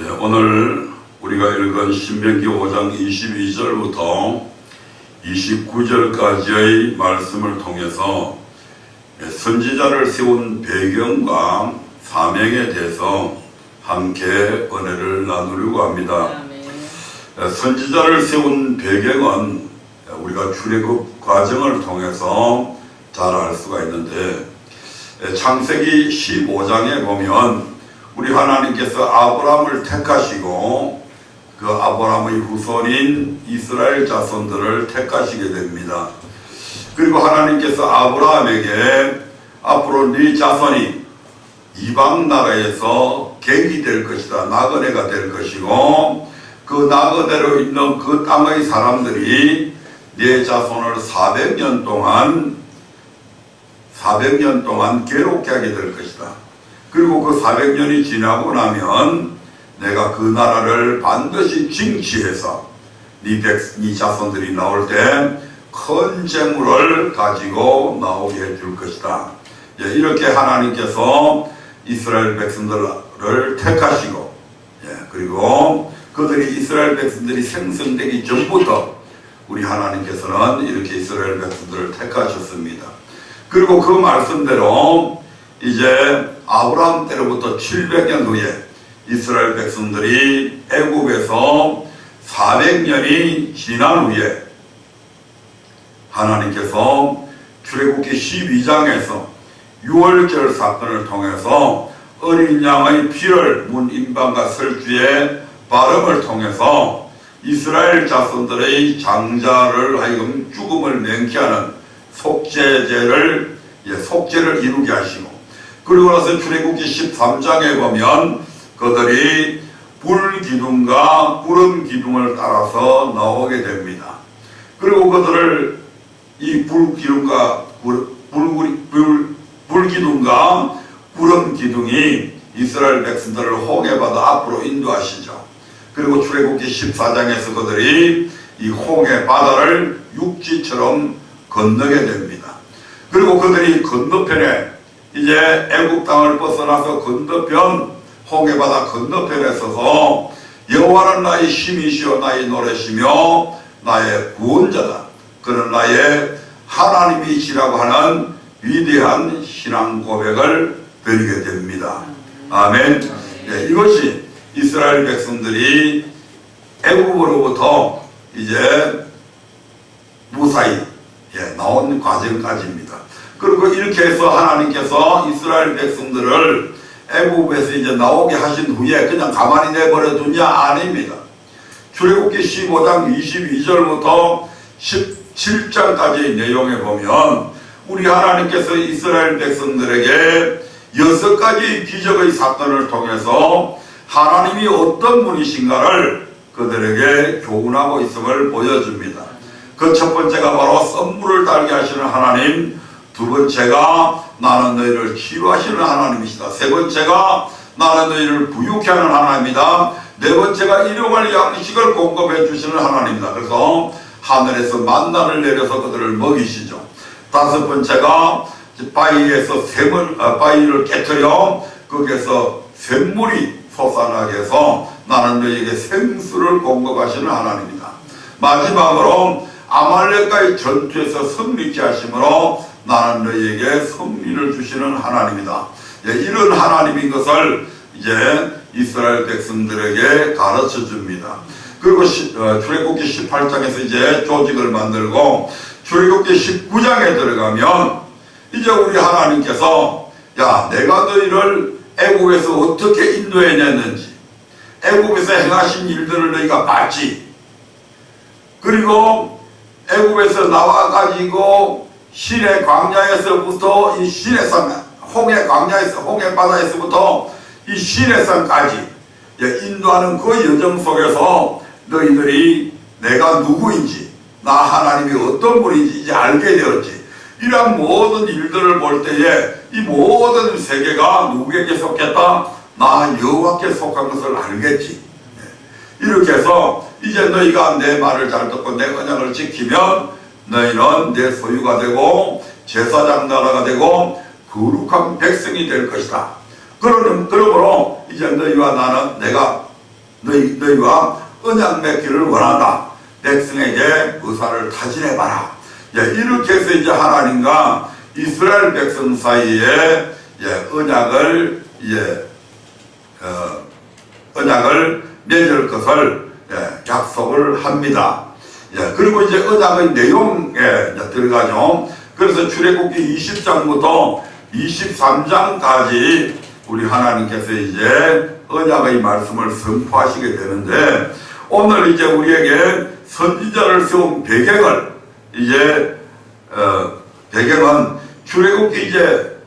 오늘 우리가 읽은 신명기 5장 22절부터 29절까지의 말씀을 통해서 선지자를 세운 배경과 사명에 대해서 함께 은혜를 나누려고 합니다. 선지자를 세운 배경은 우리가 출애굽 과정을 통해서 잘 알 수가 있는데, 창세기 15장에 보면 우리 하나님께서 아브라함을 택하시고 그 아브라함의 후손인 이스라엘 자손들을 택하시게 됩니다. 그리고 하나님께서 아브라함에게 앞으로 네 자손이 이방 나라에서 갱이 될 것이다, 나그네가 될 것이고, 그 나그네로 있는 그 땅의 사람들이 네 자손을 400년 동안 괴롭게 하게 될 것이다. 그리고 그 400년이 지나고 나면 내가 그 나라를 반드시 징치해서 네 자손들이 나올 때 큰 재물을 가지고 나오게 해줄 것이다. 이렇게 하나님께서 이스라엘 백성들을 택하시고, 그리고 그들이 이스라엘 백성들이 생성되기 전부터 우리 하나님께서는 이렇게 이스라엘 백성들을 택하셨습니다. 그리고 그 말씀대로 이제 아브라함 때로부터 700년 후에 이스라엘 백성들이 애굽에서 400년이 지난 후에 하나님께서 출애굽기 12장에서 유월절 사건을 통해서 어린 양의 피를 문 임방과 설주의 발음을 통해서 이스라엘 자손들의 장자를 하여금 죽음을 맹케하는 속죄제를 이루게 하시고, 그리고 나서 출애굽기 13장에 보면 그들이 불기둥과 구름 따라서 나오게 됩니다. 그리고 그들을 이 불기둥과 구름 기둥이 이스라엘 백성들을 홍해바다 앞으로 인도하시죠. 그리고 출애굽기 14장에서 그들이 이 홍해바다를 육지처럼 건너게 됩니다. 그리고 그들이 건너편에 이제 애굽 땅을 벗어나서 건너편 홍해바다 건너편에 서서 여호와는 나의 힘이시오 나의 노래시며 나의 구원자다, 그는 나의 하나님이시라고 하는 위대한 신앙 고백을 드리게 됩니다. 아멘. 이것이 이스라엘 백성들이 애굽으로부터 이제 무사히 나온 과정까지입니다. 그리고 이렇게 해서 하나님께서 이스라엘 백성들을 애굽에서 이제 나오게 하신 후에 그냥 가만히 내버려 두냐? 아닙니다. 출애굽기 15장 22절부터 17장까지의 내용에 보면 우리 하나님께서 이스라엘 백성들에게 6가지 기적의 사건을 통해서 하나님이 어떤 분이신가를 그들에게 교훈하고 있음을 보여줍니다. 그 첫 번째가 바로 썸물을 달게 하시는 하나님, 두 번째가 나는 너희를 치유하시는 하나님이시다, 세 번째가 나는 너희를 부유케 하는 하나님이다, 네 번째가 일용할 양식을 공급해 주시는 하나님이다. 그래서 하늘에서 만나를 내려서 그들을 먹이시죠. 다섯 번째가 바위에서 바위를 깨뜨려 거기에서 샘물이 솟아나게 해서 나는 너희에게 생수를 공급하시는 하나님이다. 마지막으로 아말렉과의 전투에서 승리케 하심으로 나는 너희에게 승리를 주시는 하나님이다. 이런 하나님인 것을 이제 이스라엘 백성들에게 가르쳐 줍니다. 그리고 출애굽기 18장에서 이제 조직을 만들고 출애굽기 19장에 들어가면 이제 우리 하나님께서 내가 너희를 애굽에서 어떻게 인도해냈는지, 애굽에서 행하신 일들을 너희가 봤지, 그리고 애굽에서 나와가지고 시내 광야에서부터 이 시내산 홍해바다에서부터 이 시내산까지 인도하는 그 여정 속에서 너희들이 내가 누구인지, 나 하나님이 어떤 분인지 이제 알게 되었지. 이러한 모든 일들을 볼 때에 이 모든 세계가 누구에게 속했다? 나 여호와께 속한 것을 알겠지. 이렇게 해서 이제 너희가 내 말을 잘 듣고 내 언약을 지키면 너희는 내 소유가 되고 제사장 나라가 되고 거룩한 백성이 될 것이다. 그러므로 이제 너희와 나는 내가 너희와 언약 맺기를 원한다. 백성에게 의사를 타진해봐라. 이렇게 해서 이제 하나님과 이스라엘 백성 사이에 언약을 맺을 것을 약속을 합니다. 그리고 이제 언약의 내용에 들어가죠. 그래서 출애굽기 20장부터 23장까지 우리 하나님께서 이제 언약의 말씀을 선포하시게 되는데, 오늘 이제 우리에게 선지자를 세운 배경을 배경은 출애굽기 이제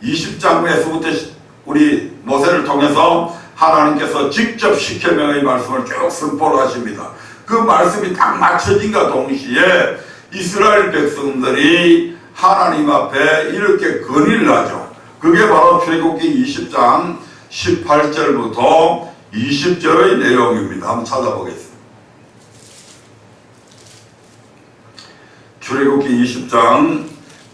20장에서부터 우리 모세를 통해서 하나님께서 직접 십계명의 말씀을 쭉 선포를 하십니다. 그 말씀이 딱 맞춰진과 동시에 이스라엘 백성들이 하나님 앞에 이렇게 건의를 하죠. 그게 바로 출애굽기 20장 18절부터 20절의 내용입니다. 한번 찾아보겠습니다. 출애굽기 20장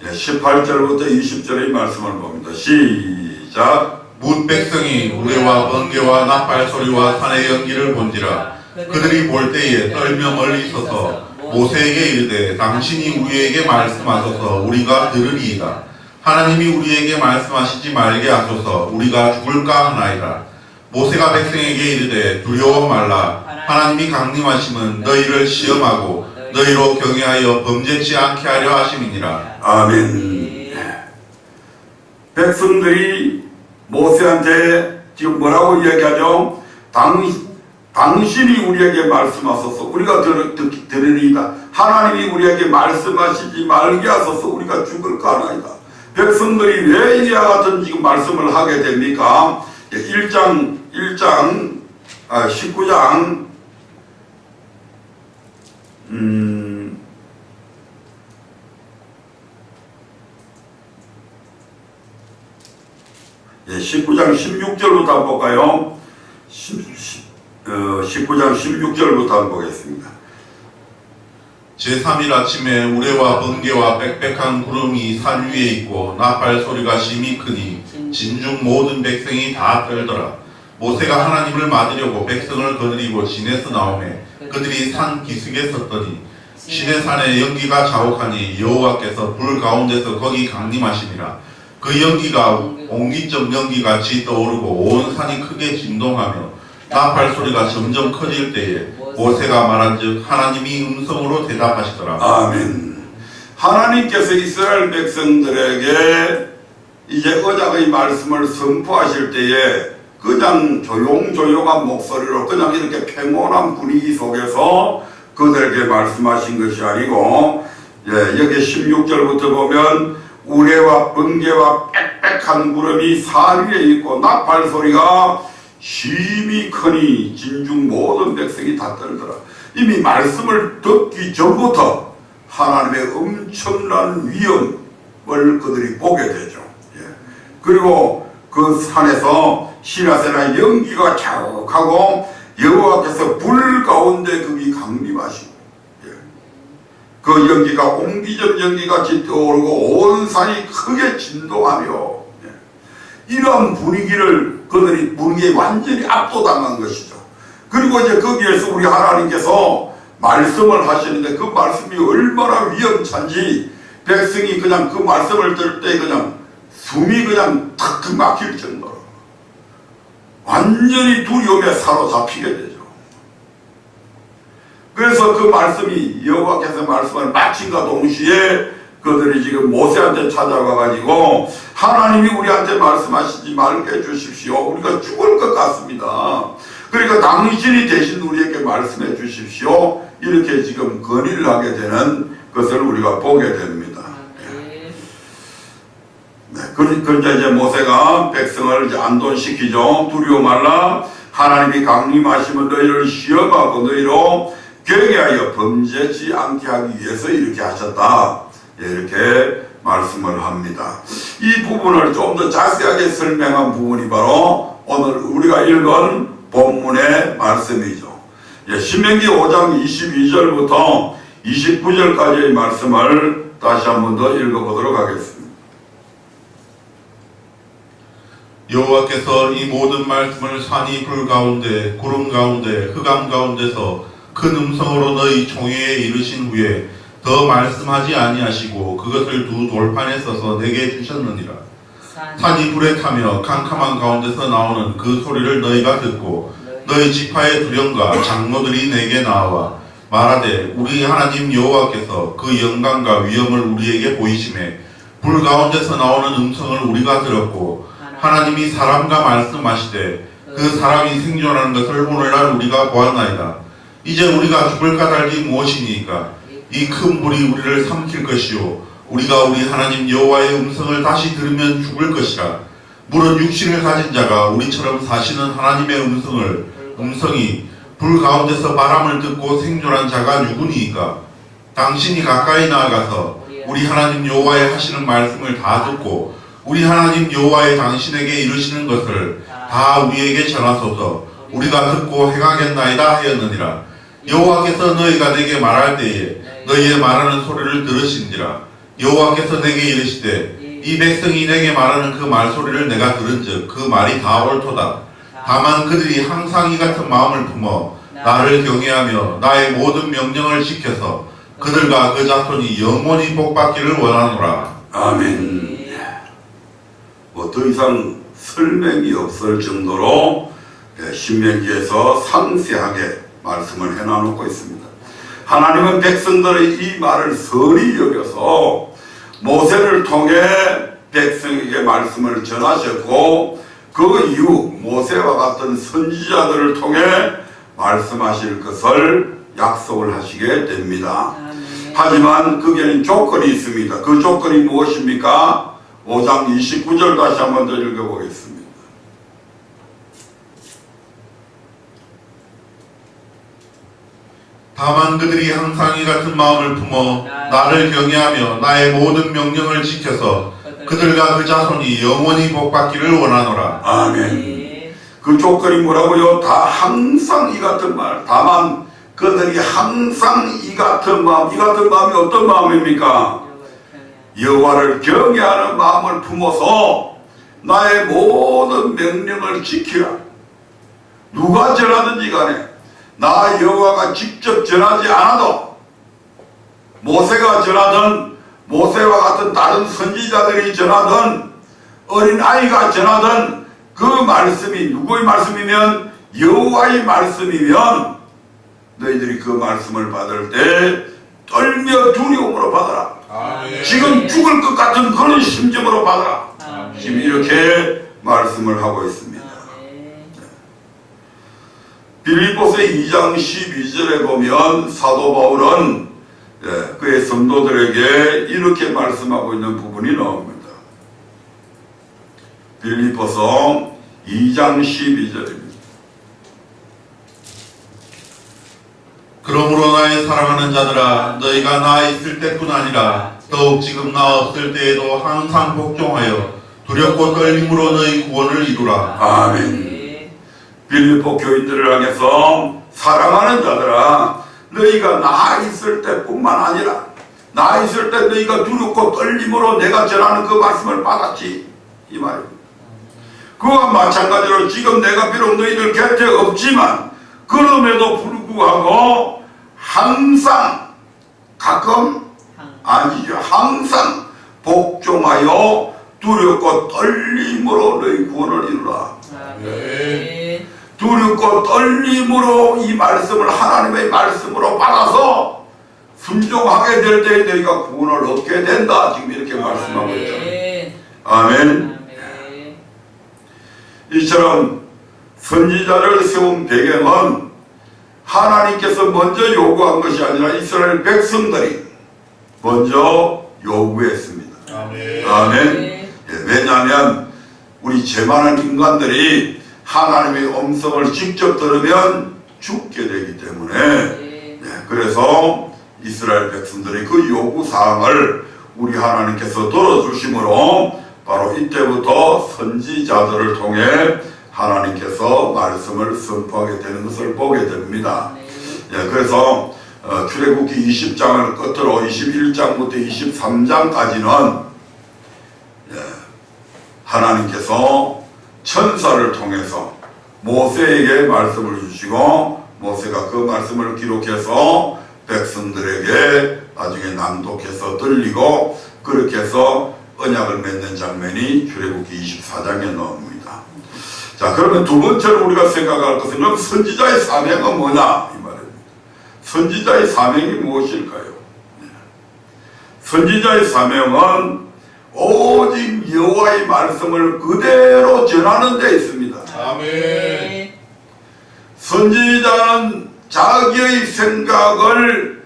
18절부터 20절의 말씀을 봅니다. 시작. 뭇 백성이 우레와 번개와 나팔 소리와 산의 연기를 본지라. 그들이 볼 때에 떨며 멀리 서서 모세에게 이르되 당신이 우리에게 말씀하소서 우리가 들으리이다. 하나님이 우리에게 말씀하시지 말게 하소서 우리가 죽을까 하나이다. 모세가 백성에게 이르되 두려워 말라. 하나님이 강림하심은 너희를 시험하고 너희로 경외하여 범죄치 않게 하려 하심이니라. 아멘. 백성들이 모세한테 지금 뭐라고 이야기하죠? 당신이 우리에게 말씀하소서 우리가 들으리이다. 하나님이 우리에게 말씀하시지 말게 하소서 우리가 죽을까 하나이다. 백성들이 왜 이와 같은 지금 말씀을 하게 됩니까? 19장 19장 16절부터 한번 볼까요? 19장 16절부터 한번 보겠습니다. 제3일 아침에 우레와 번개와 빽빽한 구름이 산 위에 있고 나팔 소리가 심히 크니 진중 모든 백성이 다 떨더라. 모세가 하나님을 맞으려고 백성을 거느리고 진에서 나오매 그들이 산 기슭에 섰더니 시내산에 연기가 자욱하니 여호와께서 불 가운데서 거기 강림하시니라. 그 연기가 옹기점 연기같이 떠오르고 온 산이 크게 진동하며 나팔 소리가 점점 커질 때에 모세가 말한즉 하나님이 음성으로 대답하시더라. 아멘. 하나님께서 이스라엘 백성들에게 이제 언약의 말씀을 선포하실 때에 그냥 조용조용한 목소리로 그냥 이렇게 평온한 분위기 속에서 그들에게 말씀하신 것이 아니고, 여기 16절부터 보면 우레와 번개와 빽빽한 구름이 산 위에 있고 나팔 소리가 심히 크니 진중 모든 백성이 다 떨더라. 이미 말씀을 듣기 전부터 하나님의 엄청난 위엄을 그들이 보게 되죠. 그리고 그 산에서 시라세나 연기가 자욱하고 여호와께서 불 가운데 거기 강림하시고, 그 연기가 옹기점 연기같이 떠오르고 온 산이 크게 진동하며, 이러한 분위기를 그들이 분위기에 완전히 압도당한 것이죠. 그리고 이제 거기에서 우리 하나님께서 말씀을 하시는데 그 말씀이 얼마나 위험찬지 백성이 그냥 그 말씀을 들을 때 그냥 숨이 그냥 탁탁 막힐 정도로 완전히 두려움에 사로잡히게 되죠. 그래서 그 말씀이 여호와께서 말씀을 마친과 동시에 그들이 지금 모세한테 찾아와 가지고 하나님이 우리한테 말씀하시지 말게 해주십시오. 우리가 죽을 것 같습니다. 그러니까 당신이 대신 우리에게 말씀해 주십시오. 이렇게 지금 건의를 하게 되는 것을 우리가 보게 됩니다. 그런데 이제 모세가 백성을 이제 안돈시키죠. 두려워 말라. 하나님이 강림하시면 너희를 시험하고 너희로 경외하여 범죄치 않게 하기 위해서 이렇게 하셨다. 이렇게 말씀을 합니다. 이 부분을 좀 더 자세하게 설명한 부분이 바로 오늘 우리가 읽은 본문의 말씀이죠. 신명기 5장 22절부터 29절까지의 말씀을 다시 한 번 더 읽어보도록 하겠습니다. 여호와께서 이 모든 말씀을 산이 불 가운데 구름 가운데 흑암 가운데서 큰 음성으로 너희 총회에 이르신 후에 더 말씀하지 아니하시고 그것을 두 돌판에 써서 내게 주셨느니라. 산이 불에 타며 캄캄한 가운데서 나오는 그 소리를 너희가 듣고 너희 지파의 두령과 장로들이 내게 나와 말하되 우리 하나님 여호와께서 그 영광과 위엄을 우리에게 보이심에 불 가운데서 나오는 음성을 우리가 들었고 하나님이 사람과 말씀하시되 그 사람이 생존하는 것을 오늘날 우리가 보았나이다. 이제 우리가 죽을 까닭이 무엇이니까 이 큰 불이 우리를 삼킬 것이요 우리가 우리 하나님 여호와의 음성을 다시 들으면 죽을 것이라. 물은 육신을 가진 자가 우리처럼 사시는 하나님의 음성이 불 가운데서 바람을 듣고 생존한 자가 누구니이까? 당신이 가까이 나아가서 우리 하나님 여호와의 하시는 말씀을 다 듣고 우리 하나님 여호와의 당신에게 이르시는 것을 다 우리에게 전하소서. 우리가 듣고 행하겠나이다 하였느니라. 여호와께서 너희가 내게 말할 때에 너희의 말하는 소리를 들으신지라. 여호와께서 내게 이르시되 이 백성이 내게 말하는 그 말소리를 내가 들은즉 그 말이 다 옳도다. 다만 그들이 항상 이 같은 마음을 품어 나를 경외하며 나의 모든 명령을 지켜서 그들과 그 자손이 영원히 복받기를 원하노라. 아멘. 뭐 더 이상 설명이 없을 정도로 신명기에서 상세하게 말씀을 해놔놓고 있습니다. 하나님은 백성들의 이 말을 선히 여겨서 모세를 통해 백성에게 말씀을 전하셨고 그 이후 모세와 같은 선지자들을 통해 말씀하실 것을 약속을 하시게 됩니다. 하지만 거기에는 조건이 있습니다. 그 조건이 무엇입니까? 5장 29절 다시 한번 더 읽어보겠습니다. 다만 그들이 항상 이 같은 마음을 품어 나를 경외하며 나의 모든 명령을 지켜서 그들과 그 자손이 영원히 복받기를 원하노라. 아멘. 그 조건이 뭐라고요? 다 항상 이 같은 말. 다만 그들이 항상 이 같은 마음. 이 같은 마음이 어떤 마음입니까? 여호와를 경외하는 마음을 품어서 나의 모든 명령을 지키라. 누가 전하든지 간에 나 여호와가 직접 전하지 않아도 모세가 전하든 모세와 같은 다른 선지자들이 전하든 어린아이가 전하든 그 말씀이 누구의 말씀이면 여호와의 말씀이면 너희들이 그 말씀을 받을 때 떨며 두려움으로 받아라. 아멘. 지금 죽을 것 같은 그런 심정으로 받아라. 지금 이렇게 말씀을 하고 있습니다. 빌립보서 2장 12절에 보면 사도 바울은 그의 성도들에게 이렇게 말씀하고 있는 부분이 나옵니다. 빌립보서 2장 12절입니다. 그러므로 나의 사랑하는 자들아 너희가 나 있을 때뿐 아니라 더욱 지금 나 없을 때에도 항상 복종하여 두렵고 떨림으로 너희 구원을 이루라. 아멘. 빌립보 교인들을 향해서 사랑하는 자들아 너희가 나 있을 때뿐만 아니라 나 있을 때 너희가 두렵고 떨림으로 내가 전하는 그 말씀을 받았지 이 말입니다. 그와 마찬가지로 지금 내가 비록 너희들 곁에 없지만 그럼에도 불구하고 항상 가끔 아니죠 항상 복종하여 두렵고 떨림으로 너희 구원을 이루라. 네. 두렵고 떨림으로 이 말씀을 하나님의 말씀으로 받아서 순종하게 될 때 너희가 구원을 얻게 된다. 지금 이렇게 말씀하고 있잖아요. 아멘. 이처럼 선지자를 세운 배경은 하나님께서 먼저 요구한 것이 아니라 이스라엘 백성들이 먼저 요구했습니다. 아멘. 아멘. 왜냐하면 우리 죄 많은 인간들이 하나님의 음성을 직접 들으면 죽게 되기 때문에 그래서 이스라엘 백성들의 그 요구사항을 우리 하나님께서 들어주심으로 바로 이때부터 선지자들을 통해 하나님께서 말씀을 선포하게 되는 것을 보게 됩니다. 그래서 출애굽기 20장을 끝으로 21장부터 23장까지는 하나님께서 천사를 통해서 모세에게 말씀을 주시고 모세가 그 말씀을 기록해서 백성들에게 나중에 낭독해서 들리고 그렇게 해서 언약을 맺는 장면이 출애굽기 24장에 나옵니다. 자, 그러면 두 번째로 우리가 생각할 것은 그럼 선지자의 사명은 뭐냐 이 말입니다. 선지자의 사명이 무엇일까요? 선지자의 사명은 오직 여호와의 말씀을 그대로 전하는 데 있습니다. 아멘. 선지자는 자기의 생각을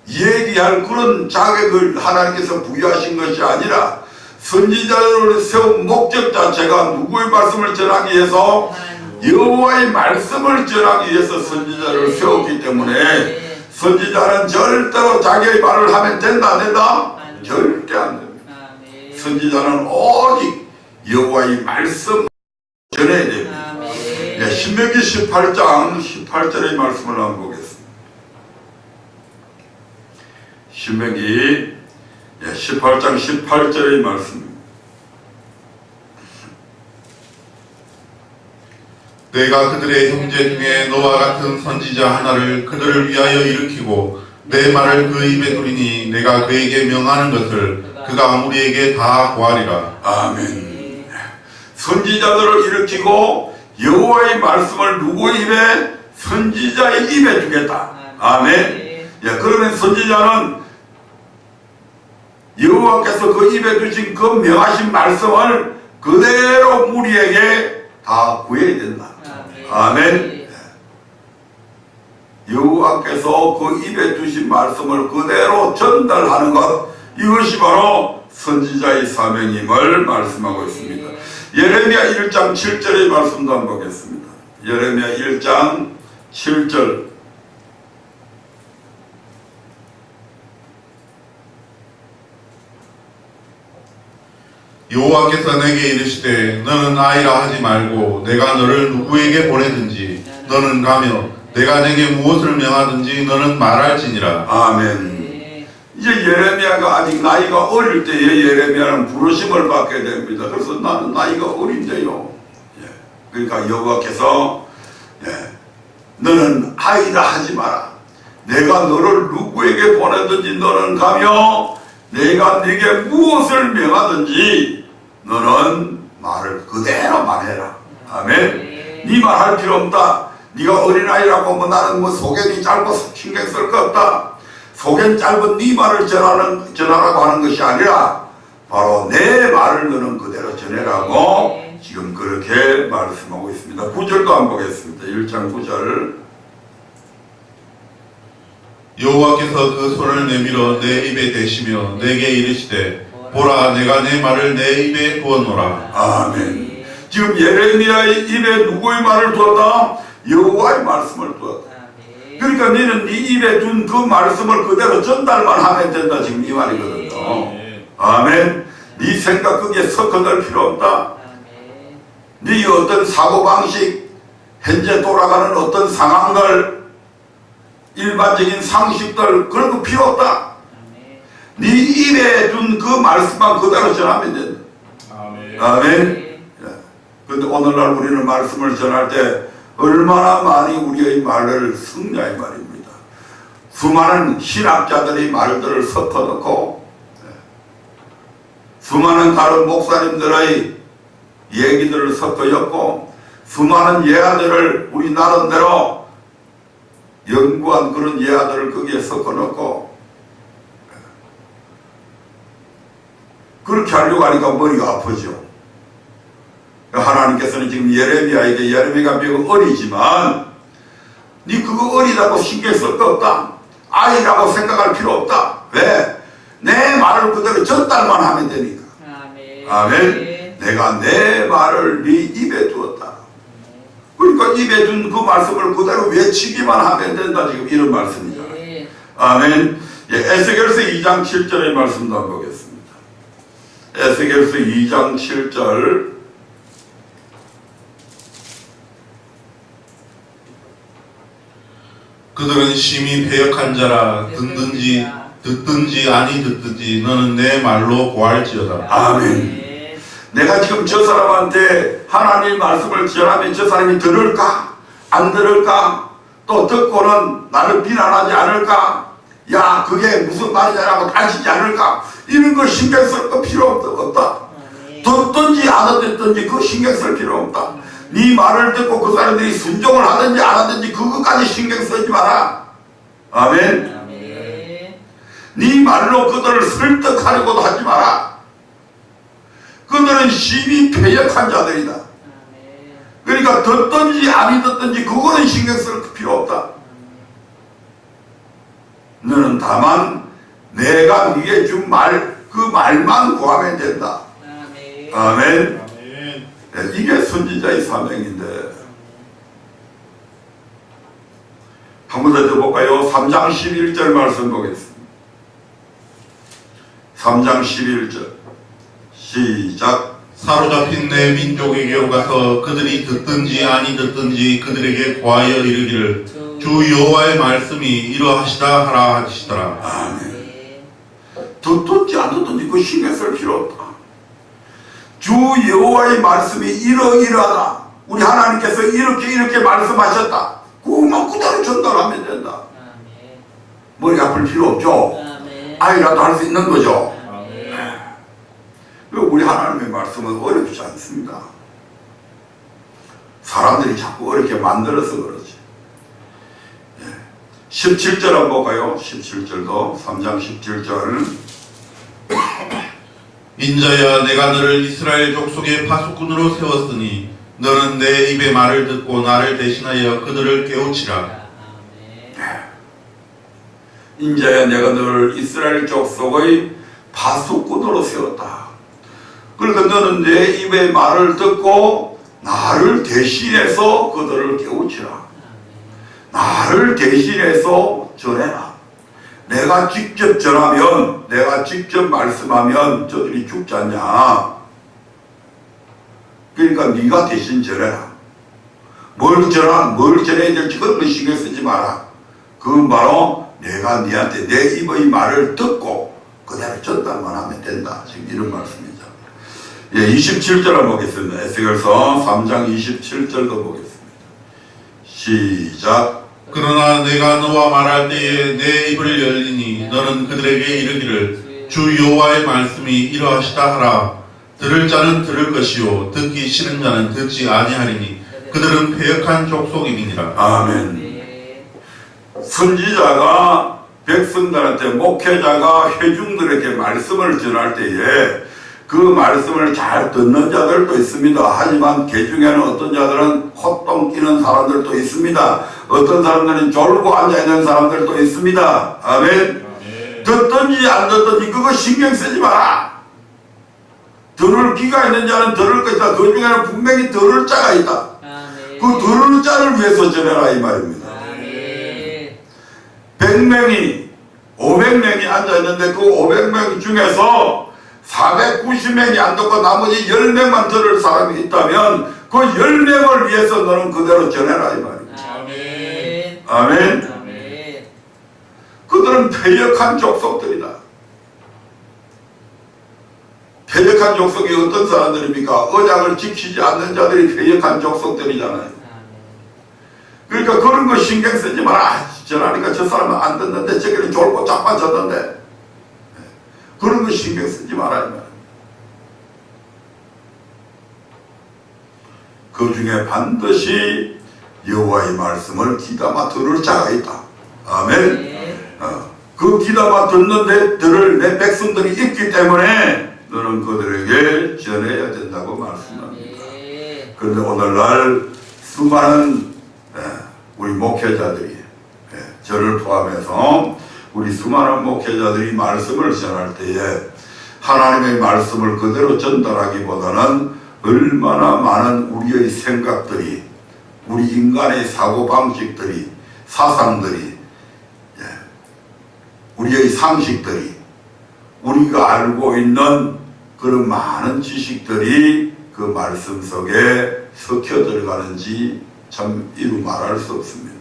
얘기할 그런 자격을 하나님께서 부여하신 것이 아니라 선지자를 세운 목적 자체가 누구의 말씀을 전하기 위해서 여호와의 말씀을 전하기 위해서 선지자를 세웠기 때문에 선지자는 절대로 자기의 말을 하면 된다 안 된다? 절대 안 됩니다. 선지자는 오직 여호와의 말씀 전해야 됩니다. 네, 신명기 18장 18절의 말씀을 한번 보겠습니다. 신명기 18장 18절의 말씀입니다. 내가 그들의 형제 중에 너와 같은 선지자 하나를 그들을 위하여 일으키고 내 말을 그 입에 두리니 내가 그에게 명하는 것을 그가 우리에게 다 고하리라. 아멘. 선지자들을 일으키고 여호와의 말씀을 누구의 입에? 선지자의 입에 주겠다. 아멘. 그러면 선지자는 여호와께서 그 입에 주신 그 명하신 말씀을 그대로 우리에게 다 구해야 된다. 아멘. 여호와께서 그 입에 주신 말씀을 그대로 전달하는 것, 이것이 바로 선지자의 사명임을 말씀하고 있습니다. 예레미야 1장 7절의 말씀도 한번 보겠습니다. 예레미야 1장 7절. 여호와께서 내게 이르시되 너는 아이라 하지 말고 내가 너를 누구에게 보내든지 너는 가며 내가 내게 무엇을 명하든지 너는 말할지니라. 아멘. 이제 예레미야가 아직 나이가 어릴 때에 예레미야는 부르심을 받게 됩니다. 그래서 나는 나이가 어린데요. 그러니까 여호와께서 너는 아이라 하지 마라. 내가 너를 누구에게 보내든지 너는 가며 내가 네게 무엇을 명하든지 너는 말을 그대로 말해라. 아멘. 네 말할 필요 없다. 네가 어린아이라고 뭐 나는 뭐 소견이 짧아서 신경 쓸 거 없다. 소견 짧은 네 말을 전하라고 하는 것이 아니라 바로 내 말을 너는 그대로 전해라고 지금 그렇게 말씀하고 있습니다. 9절도 한번 보겠습니다. 1장 9절. 여호와께서 그 손을 내밀어 내 입에 대시며 내게 이르시되 보라 내가 내 말을 내 입에 부어놓으라. 아멘. 지금 예레미야의 입에 누구의 말을 두었다? 여호와의 말씀을 두었다. 그러니까 너는 네 입에 둔 그 말씀을 그대로 전달만 하면 된다. 지금 이 말이거든요. 아멘. 네 생각 거기에 섞어낼 필요 없다. 네 어떤 사고방식, 현재 돌아가는 어떤 상황들, 일반적인 상식들 그런 거 필요 없다. 네 입에 둔 그 말씀만 그대로 전하면 된다. 아멘. 그런데 오늘날 우리는 말씀을 전할 때 얼마나 많이 우리의 말을 섞냐 이 말입니다. 수많은 신학자들이 말들을 섞어놓고 수많은 다른 목사님들의 얘기들을 섞어였고 수많은 예화들을 우리 나름대로 연구한 그런 예화들을 거기에 섞어놓고 그렇게 하려고 하니까 머리가 아프죠. 하나님께서는 지금 예레미야에게 예레미야가 비록 어리지만 네 그거 어리다고 신경 쓸 거 없다. 아이라고 생각할 필요 없다. 왜? 내 말을 그대로 전달만 하면 되니까. 아멘. 내가 내 말을 네 입에 두었다. 그러니까 입에 둔 그 말씀을 그대로 외치기만 하면 된다. 지금 이런 말씀이죠. 아멘. 에스겔서 2장 7절의 말씀도 한번 보겠습니다. 에스겔서 2장 7절. 그들은 심히 패역한 자라 듣든지 아니 듣든지 너는 내 말로 고할지어다. 아멘. 내가 지금 저 사람한테 하나님의 말씀을 전하면 저 사람이 들을까? 안 들을까? 또 듣고는 나를 비난하지 않을까? 야, 그게 무슨 말이냐라고 다시지 않을까? 이런 거 신경 쓸 거 필요 없다. 듣든지 안 듣든지 그 신경 쓸 필요 없다. 네 말을 듣고 그 사람들이 순종을 하든지 안 하든지 그것까지 신경 쓰지 마라. 아멘. 네 말로 그들을 설득하려고도 하지 마라. 그들은 심히 패역한 자들이다. 그러니까 듣든지 아니 듣든지 그거는 신경 쓸 필요 없다. 너는 다만 내가 네게 준 말, 그 말만 구하면 된다. 아멘. 이게 선지자의 사명인데, 한번 더 볼까요? 3장 11절 말씀 보겠습니다. 3장 11절 시작. 사로잡힌 내 민족에게로 가서 그들이 듣든지 아니 듣든지 그들에게 고하여 이르기를 주 여호와의 말씀이 이러하시다 하라 하시더라. 아멘. 듣든지 안 듣든지 그 신경 쓸 필요 없다. 주 여호와의 말씀이 이러이러하다. 우리 하나님께서 이렇게 말씀하셨다. 그것만 그대로 전달하면 된다. 머리 아플 필요 없죠. 아이라도 할 수 있는 거죠. 우리 하나님의 말씀은 어렵지 않습니다. 사람들이 자꾸 어렵게 만들어서 그러지. 17절 한번 볼까요? 17절도 3장 17절. 인자야 내가 너를 이스라엘 족속의 파수꾼으로 세웠으니 너는 내 입의 말을 듣고 나를 대신하여 그들을 깨우치라. 인자야 내가 너를 이스라엘 족속의 파수꾼으로 세웠다. 그러니까 너는 내 입의 말을 듣고 나를 대신해서 그들을 깨우치라. 나를 대신해서 전해라. 내가 직접 전하면, 내가 직접 말씀하면 저들이 죽지 않냐. 그러니까 네가 대신 전해라. 뭘 전해야 될지 그런 거 신경 쓰지 마라. 그건 바로 내가 네한테 내 입의 말을 듣고 그대로 전달만 하면 된다. 지금 이런 말씀이죠. 27절 한번 보겠습니다. 에스겔서 3장 27절도 보겠습니다. 시작. 그러나 내가 너와 말할 때에 내 입을 열리니 너는 그들에게 이르기를 주 여호와의 말씀이 이러하시다 하라. 들을 자는 들을 것이요 듣기 싫은 자는 듣지 아니하리니 그들은 패역한 족속이니라. 아멘. 선지자가 백성들한테, 목회자가 회중들에게 말씀을 전할 때에 그 말씀을 잘 듣는 자들도 있습니다. 하지만 그 중에는 어떤 자들은 콧똥 끼는 사람들도 있습니다. 어떤 사람들은 졸고 앉아있는 사람들도 있습니다. 아멘. 듣든지 안 듣든지 그거 신경 쓰지 마라. 들을 귀가 있는 자는 들을 것이다. 그 중에는 분명히 들을 자가 있다. 그 들을 자를 위해서 전해라 이 말입니다. 100명이 500명이 앉아있는데 그 500명 중에서 490명이 안 듣고 나머지 10명만 들을 사람이 있다면 그 10명을 위해서 너는 그대로 전해라 이 말입니다. 아멘. 그들은 패역한 족속들이다. 패역한 족속이 어떤 사람들입니까? 언약을 지키지 않는 자들이 패역한 족속들이잖아요. 그러니까 그런 거 신경 쓰지 마라. 전하니까 저 사람은 안 듣는데 저기는 졸고 자빠졌는데 그런 거 신경 쓰지 말아야 말. 그 중에 반드시 여호와의 말씀을 귀담아 들을 자가 있다. 아멘. 그 귀담아 듣는데 들을 내 백성들이 있기 때문에 너는 그들에게 전해야 된다고 말씀합니다. 그런데 오늘날 수많은 우리 목회자들이, 저를 포함해서 우리 수많은 목회자들이 말씀을 전할 때에 하나님의 말씀을 그대로 전달하기보다는 얼마나 많은 우리의 생각들이, 우리 인간의 사고방식들이, 사상들이, 우리의 상식들이, 우리가 알고 있는 그런 많은 지식들이 그 말씀 속에 섞여 들어가는지 참 이루 말할 수 없습니다.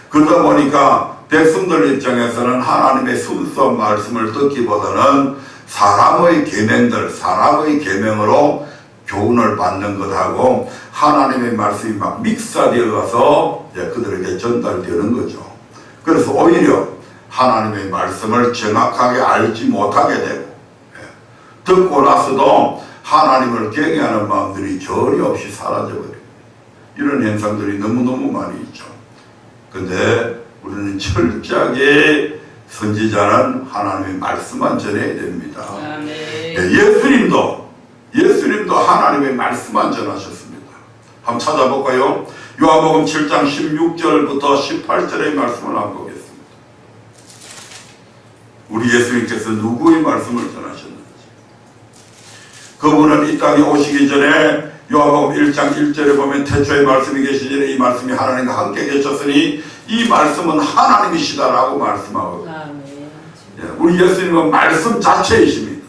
그러다 보니까 백성들 입장에서는 하나님의 순수한 말씀을 듣기보다는 사람의 계명들, 사람의 계명으로 교훈을 받는 것하고 하나님의 말씀이 막 믹사되어 가서 그들에게 전달되는 거죠. 그래서 오히려 하나님의 말씀을 정확하게 알지 못하게 되고 듣고 나서도 하나님을 경외하는 마음들이 전혀 없이 사라져버려요. 이런 현상들이 너무너무 많이 있죠. 근데 우리는 철저하게 선지자는 하나님의 말씀만 전해야 됩니다. 예수님도 하나님의 말씀만 전하셨습니다. 한번 찾아볼까요? 요한복음 7장 16절부터 18절의 말씀을 한번 보겠습니다. 우리 예수님께서 누구의 말씀을 전하셨는지. 그분은 이 땅에 오시기 전에 요한복음 1장 1절에 보면 태초에 말씀이 계시기에 이 말씀이 하나님과 함께 계셨으니 이 말씀은 하나님이시다라고 말씀하고 우리 예수님은 말씀 자체이십니다.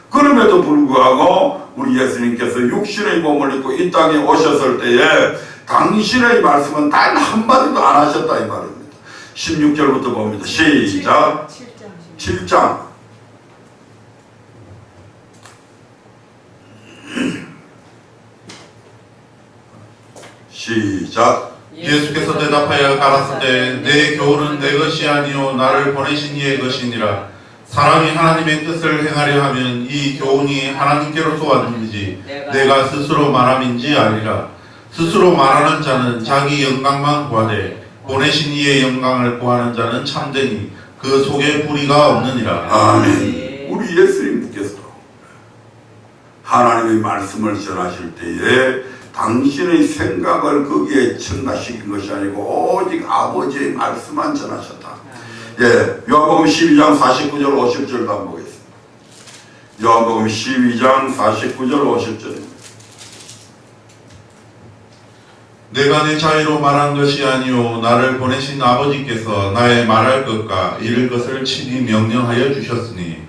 그럼에도 불구하고 우리 예수님께서 육신의 몸을 입고 이 땅에 오셨을 때에 당신의 말씀은 단 한마디도 안 하셨다 이 말입니다. 16절부터 봅니다. 시작. 7장 시작. 예수께서 대답하여 가라사대 내 교훈은 내 것이 아니요 나를 보내신 이의 것이니라. 사람이 하나님의 뜻을 행하려 하면 이 교훈이 하나님께로서 왔는지 내가 스스로 말함인지 아니라. 스스로 말하는 자는 자기 영광만 구하되 보내신 이의 영광을 구하는 자는 참되니 그 속에 불의가 없느니라. 아멘. 우리 예수님께서 하나님의 말씀을 전하실 때에 당신의 생각을 거기에 첨가시킨 것이 아니고 오직 아버지의 말씀만 전하셨다. 요한복음 12장 49절 50절도 한번 보겠습니다. 요한복음 12장 49절 50절입니다. 내가 내 자유로 말한 것이 아니요 나를 보내신 아버지께서 나의 말할 것과 이를 것을 친히 명령하여 주셨으니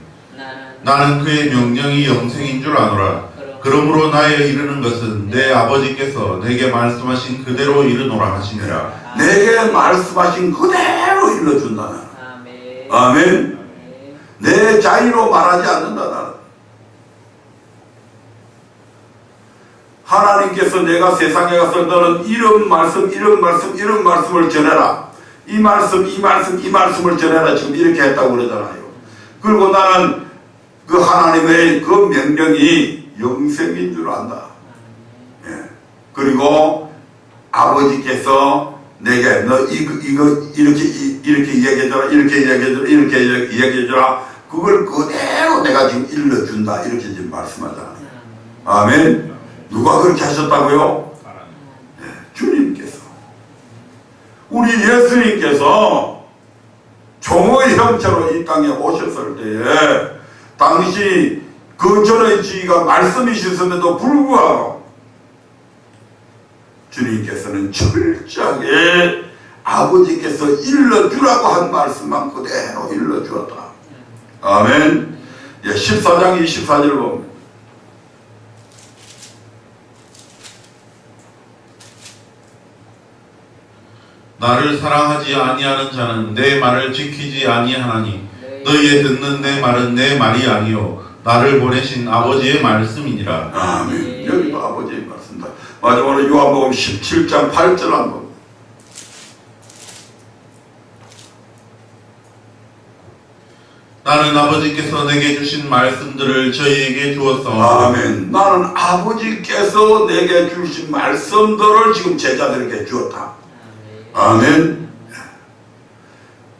나는 그의 명령이 영생인 줄 아노라. 그러므로 나의 이르는 것은 내 아버지께서 내게 말씀하신 그대로 이르노라 하시니라. 내게 말씀하신 그대로 일러준다 나는. 아멘. 내 자유로 말하지 않는다 나는. 하나님께서 내가 세상에 가서 너는 이런 말씀을 전해라. 이 말씀을 전해라. 지금 이렇게 했다고 그러잖아요. 그리고 나는 그 하나님의 그 명령이 영생인 줄 안다. 그리고 아버지께서 내게 너 이거 이렇게 이야기해줘라. 이렇게 이야기해줘라. 그걸 그대로 내가 지금 일러준다. 이렇게 지금 말씀하잖아요. 아멘. 누가 그렇게 하셨다고요? 주님께서. 우리 예수님께서 종의 형체로 이 땅에 오셨을 때에 당시 그 전의 지위가 말씀이셨음에도 불구하고 주님께서는 철저하게 아버지께서 일러주라고 한 말씀만 그대로 일러주었다. 아멘. 14장 24절 봅니다. 나를 사랑하지 아니하는 자는 내 말을 지키지 아니하나니 너희의 듣는 내 말은 내 말이 아니요 나를 보내신 아버지의 말씀이니라. 아멘. 여기도 아버지의 말씀이다. 마지막으로 요한복음 17장 8절 한번. 나는 아버지께서 내게 주신 말씀들을 저희에게 주었어. 아멘. 나는 아버지께서 내게 주신 말씀들을 지금 제자들에게 주었다. 아멘.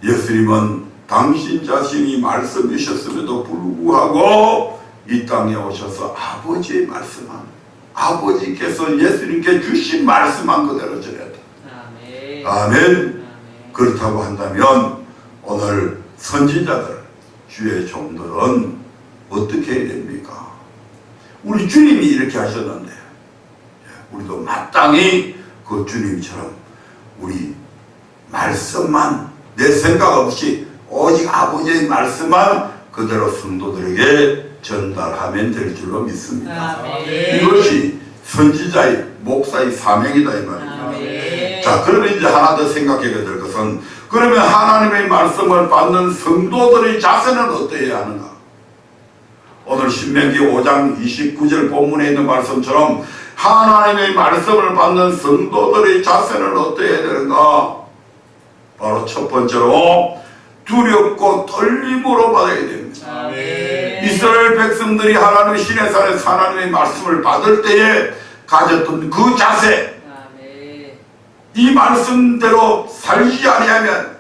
예수님은 당신 자신이 말씀이셨음에도 불구하고 이 땅에 오셔서 아버지의 말씀만, 아버지께서 예수님께 주신 말씀만 그대로 전했다. 아멘. 그렇다고 한다면 오늘 선지자들, 주의 종들은 어떻게 해야 됩니까? 우리 주님이 이렇게 하셨는데 우리도 마땅히 그 주님처럼 우리 말씀만, 내 생각 없이 오직 아버지의 말씀만 그대로 성도들에게 전달하면 될 줄로 믿습니다. 이것이 선지자의, 목사의 사명이다 이 말입니다. 자, 그러면 이제 하나 더 생각해야 될 것은, 그러면 하나님의 말씀을 받는 성도들의 자세는 어떠해야 하는가? 오늘 신명기 5장 29절 본문에 있는 말씀처럼 하나님의 말씀을 받는 성도들의 자세는 어떠해야 되는가? 바로 첫 번째로 두렵고 떨림으로 받아야 됩니다. 아멘. 이스라엘 백성들이 하나님의 시내산에서 하나님의 말씀을 받을 때에 가졌던 그 자세, 아멘. 이 말씀대로 살지 아니하면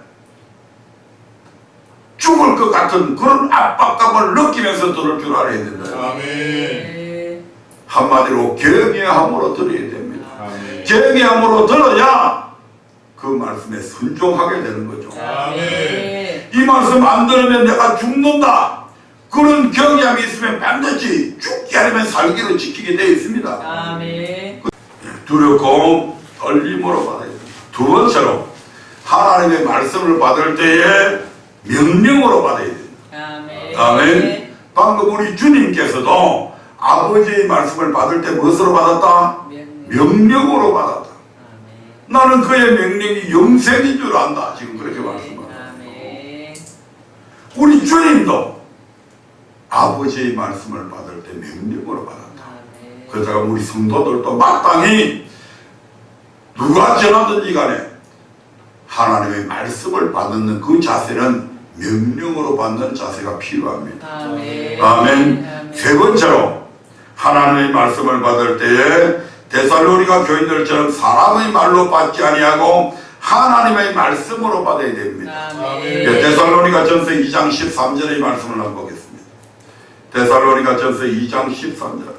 죽을 것 같은 그런 압박감을 느끼면서 들을 줄 알아야 된다. 아멘. 한마디로 경외함으로 들어야 됩니다. 아멘. 경외함으로 들어야 그 말씀에 순종하게 되는 거죠. 아멘. 이 말씀 안 들으면 내가 죽는다. 그런 경외함이 있으면 반드시 죽지 않으면 살기로 지키게 되어 있습니다. 아멘. 두렵고 떨림으로 받아야 됩니다. 두 번째로 하나님의 말씀을 받을 때에 명령으로 받아야 됩니다. 아멘. 아멘. 방금 우리 주님께서도 아버지의 말씀을 받을 때 무엇으로 받았다? 명령으로 받았다. 아멘. 나는 그의 명령이 영생인 줄 안다. 지금 그렇게 말씀합니다. 아멘. 우리 주님도 아버지의 말씀을 받을 때 명령으로 받았다. 아멘. 그러다가 우리 성도들도 마땅히 누가 전하든지 간에 하나님의 말씀을 받는 그 자세는 명령으로 받는 자세가 필요합니다. 아멘. 아멘. 세 번째로 하나님의 말씀을 받을 때에 데살로니가 교인들처럼 사람의 말로 받지 아니하고 하나님의 말씀으로 받아야 됩니다. 아멘. 데살로니가 전서 2장 13절의 말씀을 한번 보겠습니다. 데살로니가 전서 2장 13절.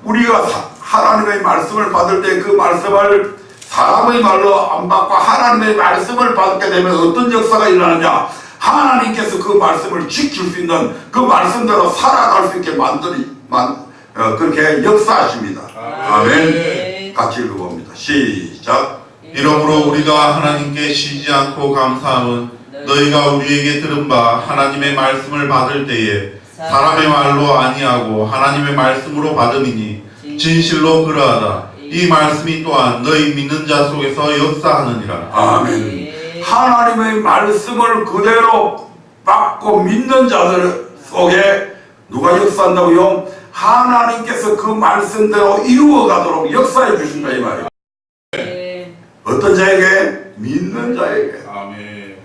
우리가 하나님의 말씀을 받을 때 그 말씀을 사람의 말로 안 받고 하나님의 말씀을 받게 되면 어떤 역사가 일어나느냐? 하나님께서 그 말씀을 지킬 수 있는 그 말씀대로 살아갈 수 있게 그렇게 역사하십니다. 아멘. 같이 읽어봅니다. 시작. 이러므로 우리가 하나님께 쉬지 않고 감사함은 너희가 우리에게 들은 바 하나님의 말씀을 받을 때에 사람의 말로 아니하고 하나님의 말씀으로 받음이니 진실로 그러하다. 이 말씀이 또한 너희 믿는 자 속에서 역사하느니라. 아멘. 하나님의 말씀을 그대로 받고 믿는 자들 속에 누가 역사한다고요? 하나님께서 그 말씀대로 이루어가도록 역사해 주신다 이 말이에요. 어떤 자에게? 믿는 자에게. 아멘.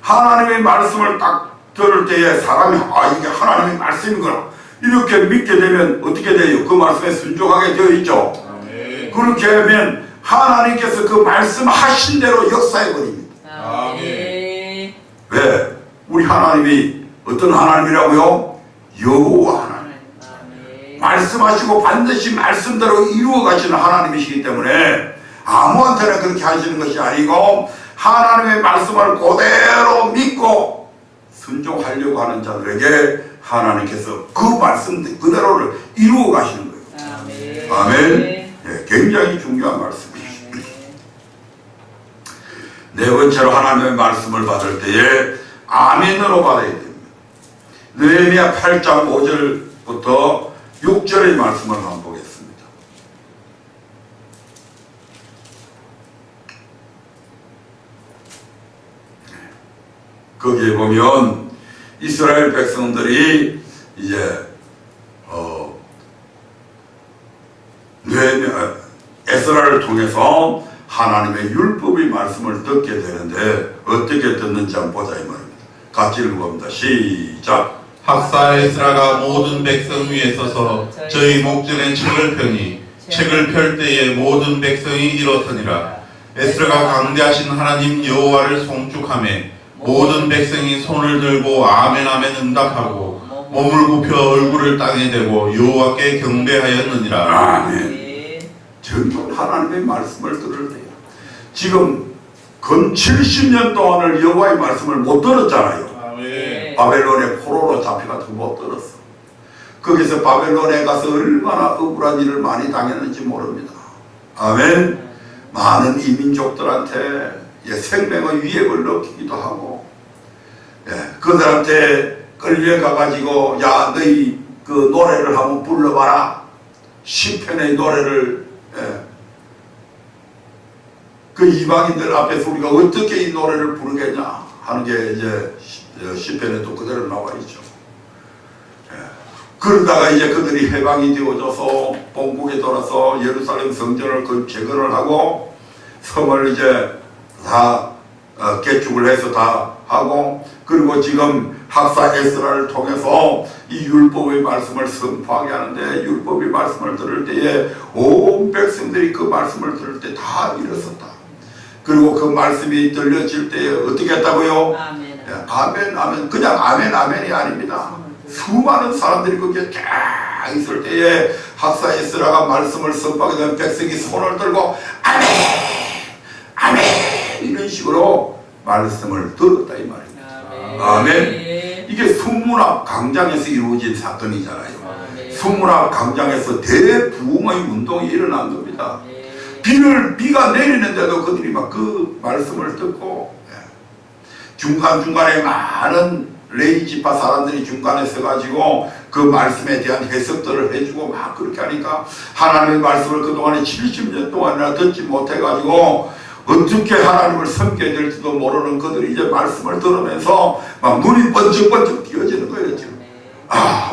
하나님의 말씀을 딱 들을 때에 사람이 이게 하나님의 말씀이구나 이렇게 믿게 되면 어떻게 돼요? 그 말씀에 순종하게 되어 있죠. 아멘. 그렇게 하면 하나님께서 그 말씀하신 대로 역사해 버립니다. 아멘. 왜? 우리 하나님이 어떤 하나님이라고요? 여호와 하나님. 아멘. 말씀하시고 반드시 말씀대로 이루어 가시는 하나님이시기 때문에 아무한테나 그렇게 하시는 것이 아니고 하나님의 말씀을 그대로 믿고 순종하려고 하는 자들에게 하나님께서 그 말씀 그대로를 이루어 가시는 거예요. 아멘. 아멘. 예, 굉장히 중요한 말씀이죠. 네 번째로 하나님의 말씀을 받을 때에 아멘으로 받아야 됩니다. 느헤미야 8장 5절부터 6절의 말씀을 한번 보겠습니다. 거기에 보면 이스라엘 백성들이 이제 에스라를 통해서 하나님의 율법의 말씀을 듣게 되는데 어떻게 듣는지 한번 보자 이 말입니다. 같이 읽어봅니다. 시작. 학사 에스라가 모든 백성 위에 서서 저희 목전에 책을 펴니 책을 펼 때에 모든 백성이 일어서니라. 에스라가 강대하신 하나님 여호와를 송축하매 모든 백성이 손을 들고 아멘 아멘 응답하고 몸을 굽혀 얼굴을 땅에 대고 여호와께 경배하였느니라. 아멘. 전부 하나님의 말씀을 들을 때요. 지금 근 70년 동안을 여호와의 말씀을 못 들었잖아요. 아멘. 바벨론의 포로로 잡혀가지고 못 들었어. 거기서 바벨론에 가서 얼마나 억울한 일을 많이 당했는지 모릅니다. 아멘. 많은 이민족들한테 생명의 위협을 느끼기도 하고, 그들한테 끌려가가지고 야 너희 그 노래를 한번 불러봐라. 시편의 노래를 그 이방인들 앞에서 우리가 어떻게 이 노래를 부르겠냐 하는 게 이제 시편에 또 그대로 나와 있죠. 그러다가 이제 그들이 해방이 되어져서 본국에 돌아서 예루살렘 성전을 재건을 하고 성을 이제 다 개축을 해서 다 하고, 그리고 지금 학사 에스라를 통해서 이 율법의 말씀을 선포하게 하는데, 율법의 말씀을 들을 때에 온 백성들이 그 말씀을 들을 때 다 일어섰다. 그리고 그 말씀이 들려질 때에 어떻게 했다고요? 아멘. 아멘, 아멘. 그냥 아멘, 아멘이 아닙니다. 수많은 사람들이 거기에 쫙 있을 때에 학사 에스라가 말씀을 선포하게 되면 백성이 손을 들고 아멘, 아멘 이런 식으로 말씀을 들었다 이 말입니다. 아멘. 이게 순문학 강장에서 이루어진 사건이잖아요. 순문학 강장에서 대부흥의 운동이 일어난 겁니다. 비가 내리는데도 그들이 막 그 말씀을 듣고, 중간중간에 많은 레위 지파 사람들이 중간에 서가지고 그 말씀에 대한 해석들을 해주고 막 그렇게 하니까 하나님의 말씀을 그동안에 70년 동안이나 듣지 못해가지고 어떻게 하나님을 섬겨야 될지도 모르는 그들이 이제 말씀을 들으면서 막 눈이 번쩍번쩍 띄어지는 거예요. 지금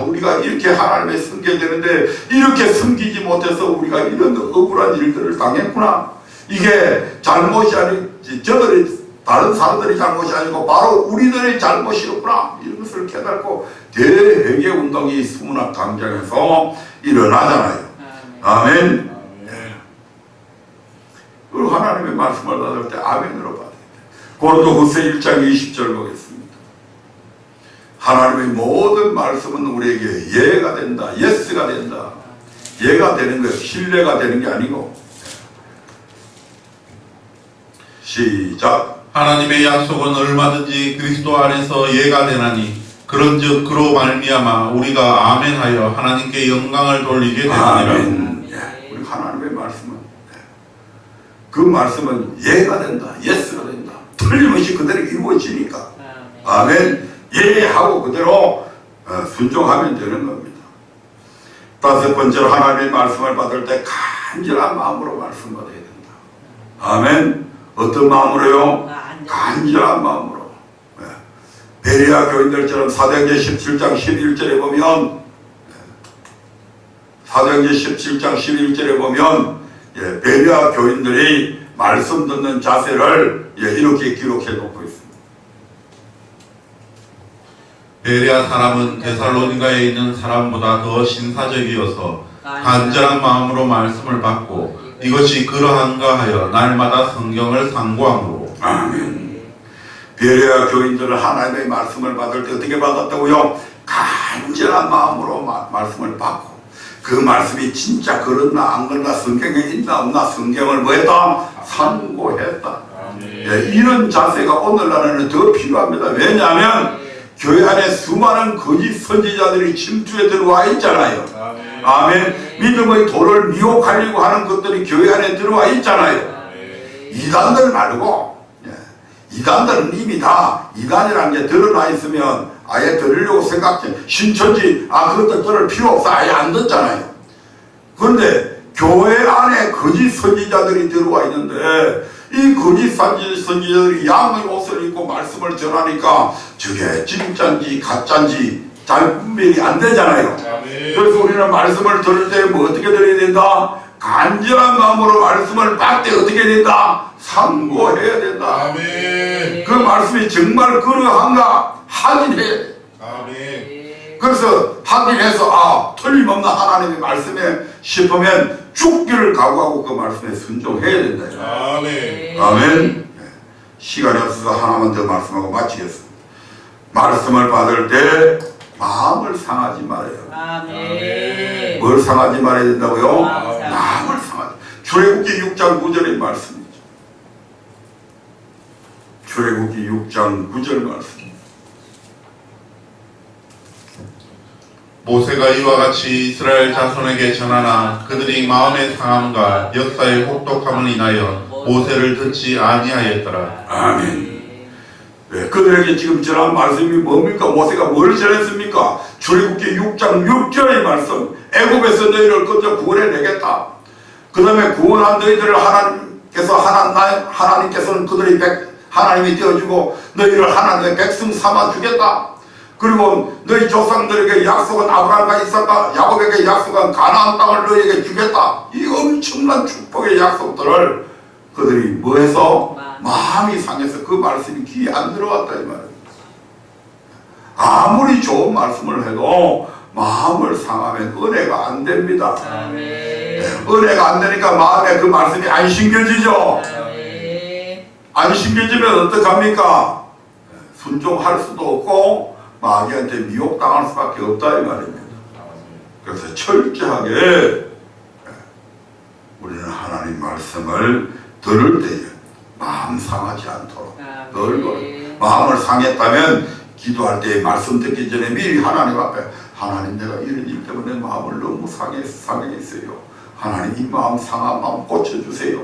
우리가 이렇게 하나님을 섬겨야 되는데 이렇게 섬기지 못해서 우리가 이런 억울한 일들을 당했구나. 이게 잘못이 아니지, 저들이 다른 사람들이 잘못이 아니고 바로 우리들의 잘못이었구나, 이런 것을 깨닫고 대회개 운동이 수문학 강장에서 일어나잖아요. 아멘. 그리고 하나님의 말씀을 받을 때 아멘으로 받아야 돼. 고린도후서 1장 20절 보겠습니다. 하나님의 모든 말씀은 우리에게 예가 된다, 예스가 된다. 예가 되는 거예요. 신뢰가 되는 게 아니고. 시작. 하나님의 약속은 얼마든지 그리스도 안에서 예가 되나니 그런즉 그로 말미암아 우리가 아멘하여 하나님께 영광을 돌리게 되느니라. 아멘. 우리 하나님의 말씀은, 그 말씀은 예가 된다, 예스가 된다. 틀림없이 그대로 이루어지니까. 아멘. 예하고 그대로 순종하면 되는 겁니다. 다섯 번째로 하나님의 말씀을 받을 때 간절한 마음으로 말씀 받아야 된다. 아멘. 어떤 마음으로요? 간절한 마음으로. 베레아 교인들처럼 사도행전 17장 11절에 보면, 사도행전 17장 11절에 보면 베레아 교인들이 말씀 듣는 자세를 이렇게 기록해 놓고 있습니다. 베레아 사람은 데살로니가에 있는 사람보다 더 신사적이어서 간절한 마음으로 말씀을 받고 이것이 그러한가 하여 날마다 성경을 상고함으로. 아멘. 베레아 교인들은 하나님의 말씀을 받을 때 어떻게 받았다고요? 간절한 마음으로 말씀을 받고, 그 말씀이 진짜 그렇나 안 그렇나, 성경에 있나 없나 성경을 뭐했다? 상고했다. 이런 자세가 오늘날에는 더 필요합니다. 왜냐하면 교회 안에 수많은 거짓 선지자들이 침투에 들어와 있잖아요. 아멘. 믿음의 도를 미혹하려고 하는 것들이 교회 안에 들어와 있잖아요. 이단들 말고, 이단들은 이미 다 이단이라는 게 드러나 있으면 아예 들으려고 생각해. 신천지 그것도 들을 필요 없어, 아예 안 듣잖아요. 그런데 교회 안에 거짓 선지자들이 들어와 있는데 이 거짓 선지자들이 양의 옷을 입고 말씀을 전하니까 저게 진짜인지 가짜인지 잘 분별이 안 되잖아요. 그래서 우리는 말씀을 들을 때 뭐 어떻게 들어야 된다? 간절한 마음으로 말씀을 받을 때 어떻게 된다? 상고해야 된다. 아멘. 그 말씀이 정말 그러한가 확인해. 아멘. 그래서 확인해서 틀림없는 하나님의 말씀에 싶으면 죽기를 각오하고 그 말씀에 순종해야 된다. 아멘. 아멘. 시간이 없어서 하나만 더 말씀하고 마치겠습니다. 말씀을 받을 때 마음을 상하지 말아요. 아멘. 뭘 상하지 말아야 된다고요? 마음을 상하지. 출애굽기 6장 9절의 말씀이죠. 출애굽기 6장 9절 말씀. 모세가 이와 같이 이스라엘 자손에게 전하나 그들이 마음의 상함과 역사의 혹독함을 인하여 모세를 듣지 아니하였더라. 아멘. 그들에게 지금 전한 말씀이 뭡니까? 모세가 뭘 전했습니까? 출애굽기 6장 6절의 말씀. 애굽에서 너희를 건져 구원해내겠다. 그 다음에 구원한 너희들을 하나님께서는 그들이 하나님이 되어주고 너희를 하나님의 백성 삼아주겠다. 그리고 너희 조상들에게 약속은 아브라함과 이삭과 야곱에게 약속한 가나안 땅을 너희에게 주겠다. 이 엄청난 축복의 약속들을 그들이 뭐해서 마음이 상해서 그 말씀이 귀에 안 들어왔다 이 말이에요. 아무리 좋은 말씀을 해도 마음을 상하면 은혜가 안 됩니다. 은혜가 안 되니까 마음에 그 말씀이 안 심겨지죠. 안 심겨지면 어떡합니까? 순종할 수도 없고 마귀한테 미혹당할 수밖에 없다 이 말입니다. 그래서 철저하게 우리는 하나님 말씀을 들을 때에 마음 상하지 않도록 늘 마음을 상했다면 기도할 때 말씀 듣기 전에 미리 하나님 앞에 하나님 내가 이런 일 때문에 마음을 너무 상했어요. 하나님 이 마음 상한 마음 고쳐주세요.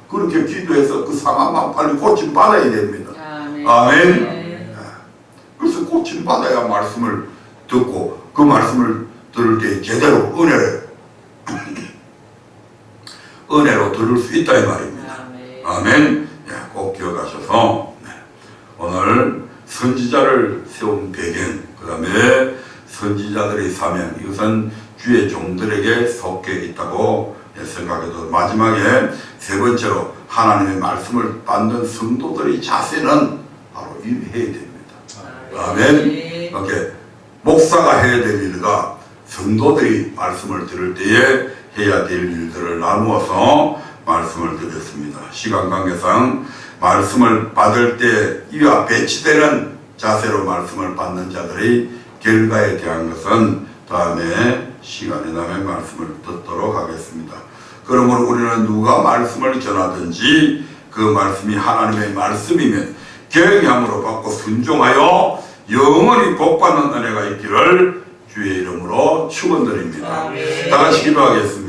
그렇게 기도해서 그 상한 마음 빨리 고침 받아야 됩니다. 아멘. 그래서 고침 받아야 말씀을 듣고 그 말씀을 들을 때 제대로 은혜로 들을 수 있다 이 말입니다. 아멘. 꼭 기억하셔서 오늘 선지자를 세운 배경, 그 다음에 선지자들의 사명, 이것은 주의 종들에게 속해 있다고 생각해도 마지막에 세 번째로 하나님의 말씀을 받는 성도들의 자세는 바로 해야 됩니다. 아멘. 이렇게 목사가 해야 될 일과 성도들이 말씀을 들을 때에 해야 될 일들을 나누어서 말씀을 드렸습니다. 시간 관계상 말씀을 받을 때 이와 배치되는 자세로 말씀을 받는 자들의 결과에 대한 것은 다음에 시간이 나면 말씀을 듣도록 하겠습니다. 그러므로 우리는 누가 말씀을 전하든지 그 말씀이 하나님의 말씀이면 경향으로 받고 순종하여 영원히 복받는 은혜가 있기를 주의 이름으로 축원드립니다. 다 같이 기도하겠습니다.